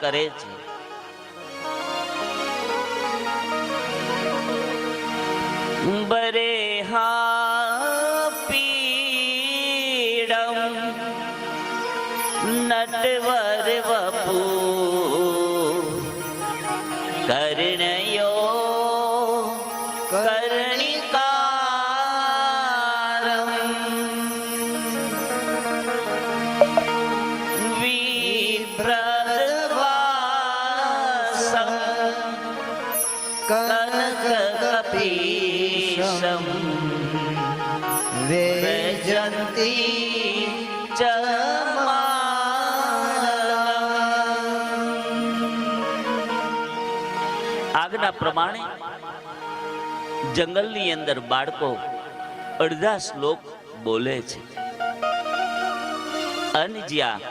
કરે છે. બરેહા પીડમ નટવર વપુ કર્ણયો કર્ણિકારમ વિપ્રવાસમ કનકકપીશમ વેજંતી ચ આજ્ઞા પ્રમાણે જંગલની અંદર બાળકો અડધા શ્લોક બોલે છે અને જ્યાં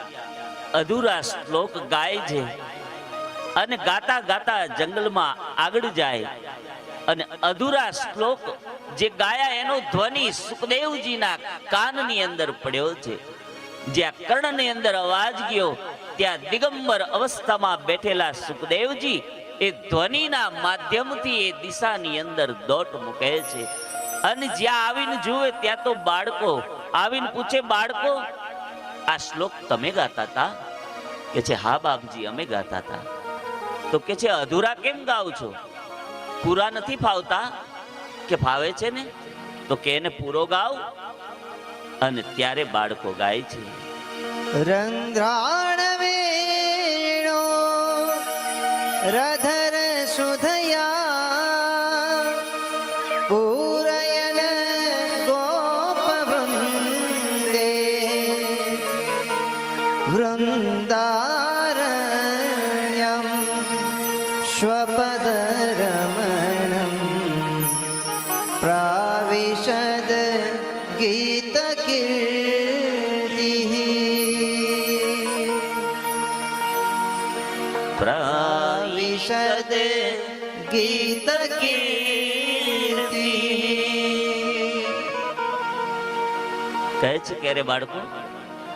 અધૂરા શ્લોક ગાય છે અને ગાતા ગાતા જંગલમાં આગળ જાય અને અધૂરા શ્લોક જે ગાયા એનો ધ્વનિ સુખદેવજીના કાનની અંદર પડ્યો છે. જ્યાં કર્ણની અંદર અવાજ ગયો ત્યાં દિગંબર અવસ્થામાં બેઠેલા સુખદેવજી એ ધ્વનિના માધ્યમથી એ દિશાની અંદર દોટ મૂકે છે અને જ્યાં આવીને જુએ ત્યાં તો બાળકો આવીને પૂછે, બાળકો આ શ્લોક તમે ગાતા હતા? કે છે હા બાપજી અમે ગાતા હતા. તો કે છે અધૂરા કેમ ગાવ છો? પૂરા નથી ફાવતા? કે ફાવે છે ને, તો કે એને પૂરો ગાવ. અને ત્યારે બાળકો ગાય છે, રંધ્રાણ વેણો રધર સુધયા પૂરયન ગોપવૃંદે વૃંદારણ્યમ સ્વપદરમણમ પ્રાવિશદ ગીત પ્રાવિશદ ગીત કીર્તિ. કહે છે કે રે બાળકો,